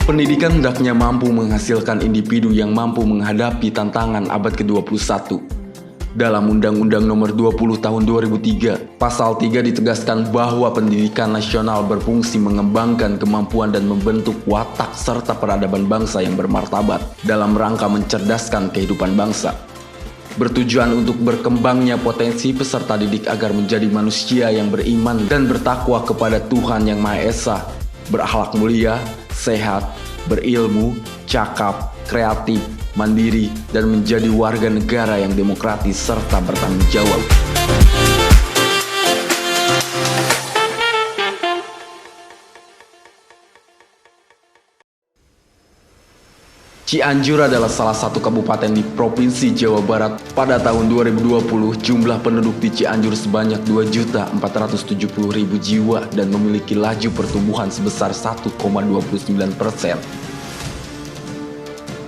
Pendidikan hendaknya mampu menghasilkan individu yang mampu menghadapi tantangan abad ke-21. Dalam Undang-Undang Nomor 20 Tahun 2003, Pasal 3 ditegaskan bahwa pendidikan nasional berfungsi mengembangkan kemampuan dan membentuk watak serta peradaban bangsa yang bermartabat dalam rangka mencerdaskan kehidupan bangsa. Bertujuan untuk berkembangnya potensi peserta didik agar menjadi manusia yang beriman dan bertakwa kepada Tuhan Yang Maha Esa, berakhlak mulia, sehat, berilmu, cakap, kreatif, mandiri, dan menjadi warga negara yang demokratis serta bertanggung jawab. Cianjur adalah salah satu kabupaten di Provinsi Jawa Barat. Pada tahun 2020, jumlah penduduk di Cianjur sebanyak 2.470.000 jiwa dan memiliki laju pertumbuhan sebesar 1,29%.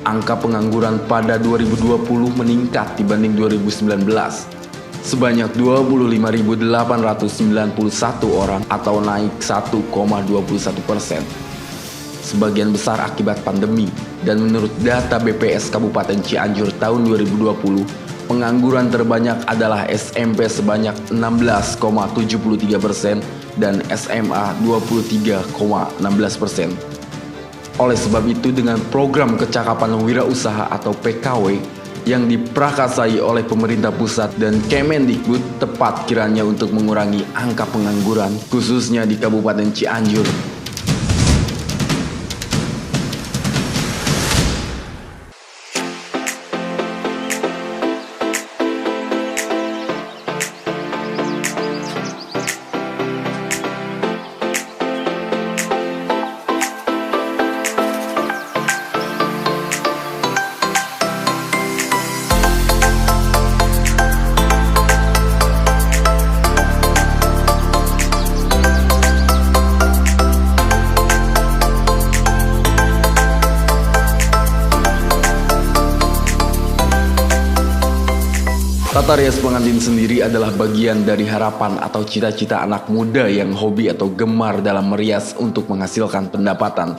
Angka pengangguran pada 2020 meningkat dibanding 2019. Sebanyak 25.891 orang atau naik 1,21%. Sebagian besar akibat pandemi, dan menurut data BPS Kabupaten Cianjur tahun 2020, pengangguran terbanyak adalah SMP sebanyak 16,73% dan SMA 23,16%. Oleh sebab itu, dengan program kecakapan wirausaha atau PKW yang diprakasai oleh pemerintah pusat dan Kemendikbud, tepat kiranya untuk mengurangi angka pengangguran khususnya di Kabupaten Cianjur. Tata rias pengantin sendiri adalah bagian dari harapan atau cita-cita anak muda yang hobi atau gemar dalam merias untuk menghasilkan pendapatan.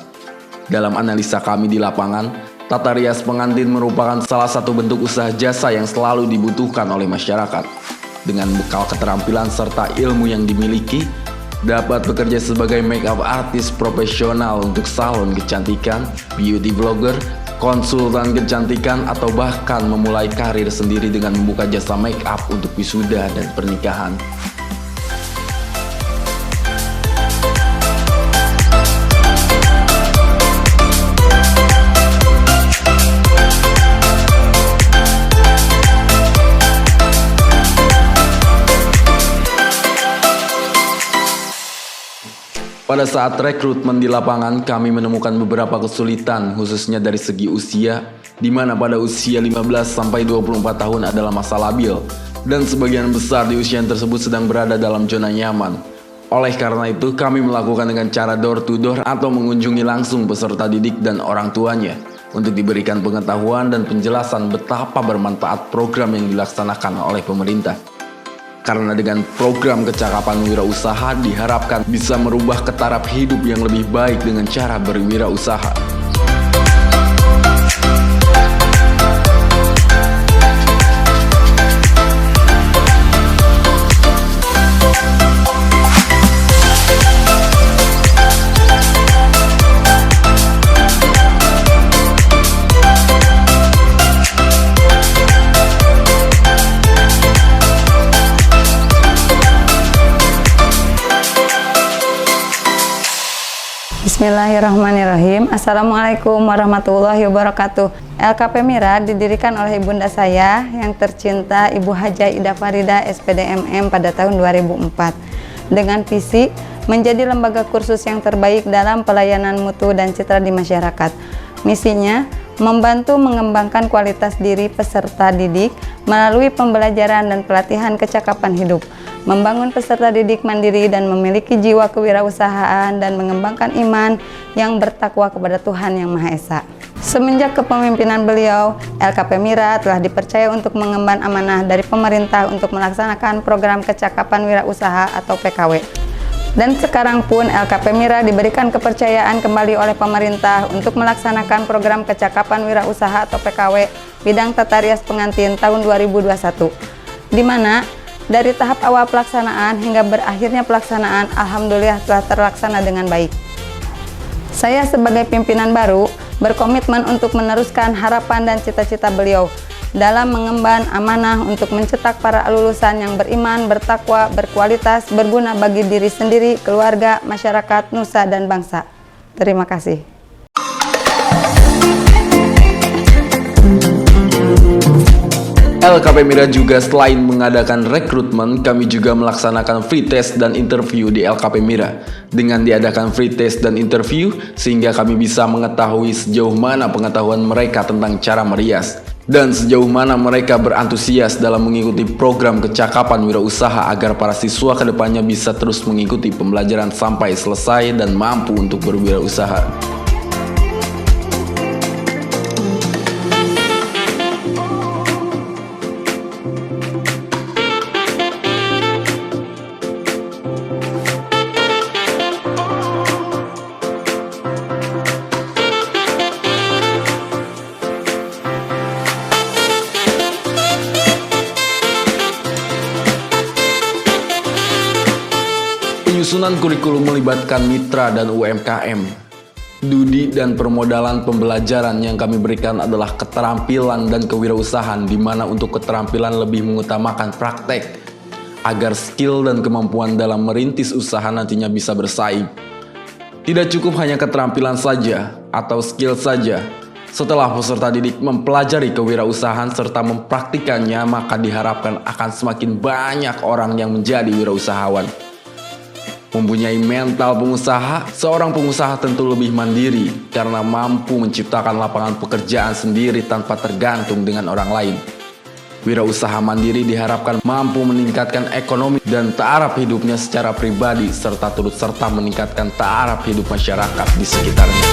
Dalam analisa kami di lapangan, tata rias pengantin merupakan salah satu bentuk usaha jasa yang selalu dibutuhkan oleh masyarakat. Dengan bekal keterampilan serta ilmu yang dimiliki, dapat bekerja sebagai make-up artist profesional untuk salon kecantikan, beauty vlogger, konsultan kecantikan, atau bahkan memulai karir sendiri dengan membuka jasa make up untuk wisuda dan pernikahan. Pada saat rekrutmen di lapangan, kami menemukan beberapa kesulitan, khususnya dari segi usia, di mana pada usia 15 sampai 24 tahun adalah masa labil, dan sebagian besar di usia tersebut sedang berada dalam zona nyaman. Oleh karena itu, kami melakukan dengan cara door to door atau mengunjungi langsung peserta didik dan orang tuanya, untuk diberikan pengetahuan dan penjelasan betapa bermanfaat program yang dilaksanakan oleh pemerintah. Karena dengan program kecakapan wirausaha diharapkan bisa merubah ketaraf hidup yang lebih baik dengan cara berwirausaha. Bismillahirrahmanirrahim. Assalamualaikum warahmatullahi wabarakatuh. LKP Mira didirikan oleh ibunda saya yang tercinta Ibu Hajah Ida Farida SPDMM pada tahun 2004 dengan visi menjadi lembaga kursus yang terbaik dalam pelayanan mutu dan citra di masyarakat. Misinya membantu mengembangkan kualitas diri peserta didik melalui pembelajaran dan pelatihan kecakapan hidup, membangun peserta didik mandiri dan memiliki jiwa kewirausahaan, dan mengembangkan iman yang bertakwa kepada Tuhan Yang Maha Esa. Semenjak kepemimpinan beliau, LKP Mira telah dipercaya untuk mengemban amanah dari pemerintah untuk melaksanakan program kecakapan wirausaha atau PKW. Dan sekarang pun LKP Mira diberikan kepercayaan kembali oleh pemerintah untuk melaksanakan program kecakapan wirausaha atau PKW bidang tata rias pengantin tahun 2021, di mana dari tahap awal pelaksanaan hingga berakhirnya pelaksanaan alhamdulillah telah terlaksana dengan baik. Saya sebagai pimpinan baru berkomitmen untuk meneruskan harapan dan cita-cita beliau dalam mengemban amanah untuk mencetak para lulusan yang beriman, bertakwa, berkualitas, berguna bagi diri sendiri, keluarga, masyarakat, nusa, dan bangsa. Terima kasih. LKP Mira juga selain mengadakan rekrutmen, kami juga melaksanakan free test dan interview di LKP Mira. Dengan diadakan free test dan interview, sehingga kami bisa mengetahui sejauh mana pengetahuan mereka tentang cara merias, dan sejauh mana mereka berantusias dalam mengikuti program kecakapan wirausaha agar para siswa kedepannya bisa terus mengikuti pembelajaran sampai selesai dan mampu untuk berwirausaha. Penyusunan kurikulum melibatkan mitra dan UMKM. Dudi dan permodalan pembelajaran yang kami berikan adalah keterampilan dan kewirausahaan, di mana untuk keterampilan lebih mengutamakan praktek, agar skill dan kemampuan dalam merintis usaha nantinya bisa bersaing. Tidak cukup hanya keterampilan saja atau skill saja. Setelah peserta didik mempelajari kewirausahaan serta mempraktikannya, maka diharapkan akan semakin banyak orang yang menjadi wirausahawan. Mempunyai mental pengusaha, seorang pengusaha tentu lebih mandiri karena mampu menciptakan lapangan pekerjaan sendiri tanpa tergantung dengan orang lain. Wirausaha mandiri diharapkan mampu meningkatkan ekonomi dan taraf hidupnya secara pribadi serta turut serta meningkatkan taraf hidup masyarakat di sekitarnya.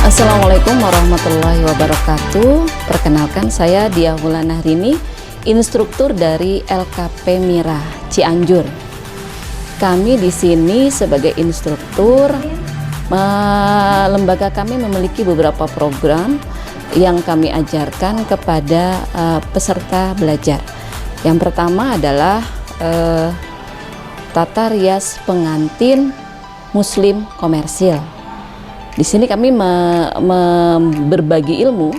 Assalamualaikum warahmatullahi wabarakatuh. Perkenalkan, saya Diah Wulanahrini, instruktur dari LKP Mira Cianjur. Kami di sini sebagai instruktur, lembaga kami memiliki beberapa program yang kami ajarkan kepada peserta belajar. Yang pertama adalah tata rias pengantin muslim komersil. Di sini kami berbagi ilmu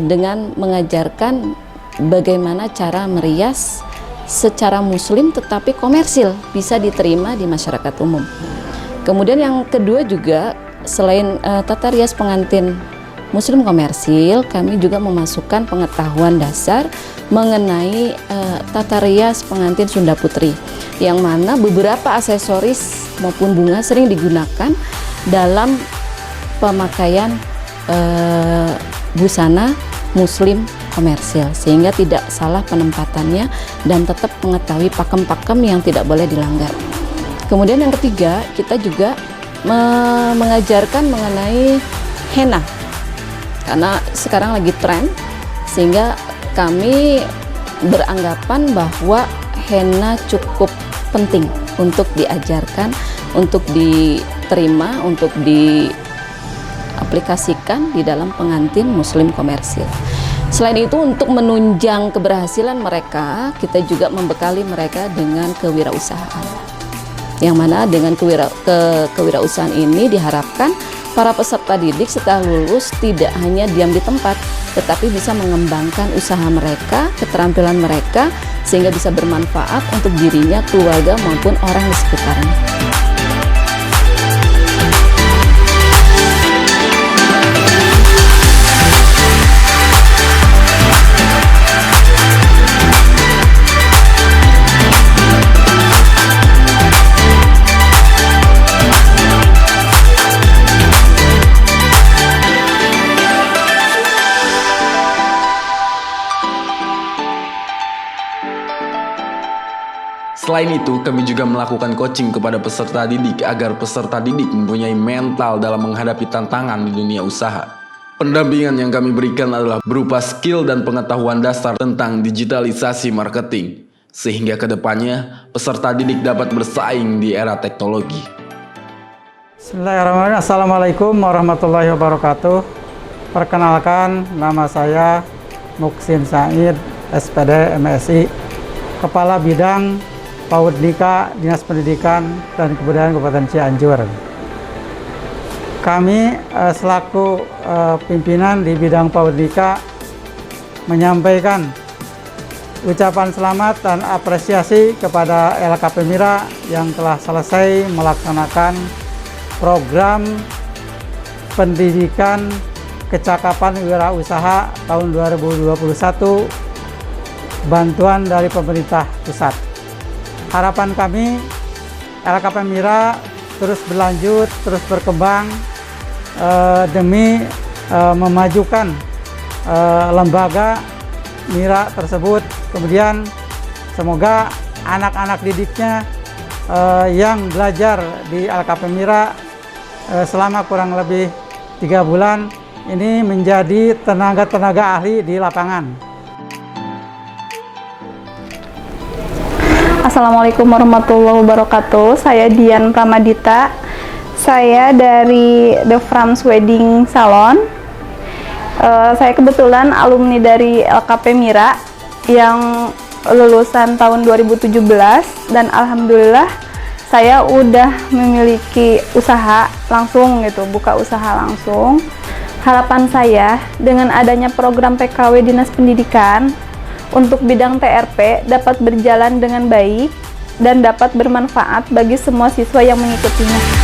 dengan mengajarkan bagaimana cara merias secara muslim tetapi komersil, bisa diterima di masyarakat umum. Kemudian yang kedua juga, selain tata rias pengantin muslim komersil, kami juga memasukkan pengetahuan dasar mengenai tata rias pengantin Sunda Putri, yang mana beberapa aksesoris maupun bunga sering digunakan dalam pemakaian busana muslim komersil, sehingga tidak salah penempatannya dan tetap mengetahui pakem-pakem yang tidak boleh dilanggar. Kemudian yang ketiga, kita juga mengajarkan mengenai henna, karena sekarang lagi tren, sehingga kami beranggapan bahwa henna cukup penting untuk diajarkan, untuk diterima, untuk diaplikasikan di dalam pengantin muslim komersil. Selain itu, untuk menunjang keberhasilan mereka, kita juga membekali mereka dengan kewirausahaan, yang mana dengan kewirausahaan ini diharapkan para peserta didik setelah lulus tidak hanya diam di tempat, tetapi bisa mengembangkan usaha mereka, keterampilan mereka, sehingga bisa bermanfaat untuk dirinya, keluarga, maupun orang di sekitarnya. Selain itu, kami juga melakukan coaching kepada peserta didik agar peserta didik mempunyai mental dalam menghadapi tantangan di dunia usaha. Pendampingan yang kami berikan adalah berupa skill dan pengetahuan dasar tentang digitalisasi marketing, sehingga kedepannya peserta didik dapat bersaing di era teknologi. Bismillahirrahmanirrahim. Assalamualaikum warahmatullahi wabarakatuh. Perkenalkan, nama saya Muksin Said, SPD MSI, Kepala Bidang PAUD Nika, Dinas Pendidikan dan Kebudayaan Kabupaten Cianjur. Kami selaku pimpinan di bidang PAUD Nika menyampaikan ucapan selamat dan apresiasi kepada LKP Mira yang telah selesai melaksanakan program pendidikan kecakapan wirausaha tahun 2021 bantuan dari pemerintah pusat. Harapan kami LKP Mira terus berlanjut, terus berkembang demi memajukan lembaga Mira tersebut. Kemudian semoga anak-anak didiknya yang belajar di LKP Mira selama kurang lebih 3 bulan ini menjadi tenaga-tenaga ahli di lapangan. Assalamualaikum warahmatullahi wabarakatuh. Saya Dian Pramadita. Saya dari The Frams Wedding Salon. Saya kebetulan alumni dari LKP Mira yang lulusan tahun 2017 dan alhamdulillah saya udah memiliki usaha langsung gitu, buka usaha langsung. Harapan saya dengan adanya program PKW Dinas Pendidikan untuk bidang TRP dapat berjalan dengan baik dan dapat bermanfaat bagi semua siswa yang mengikutinya.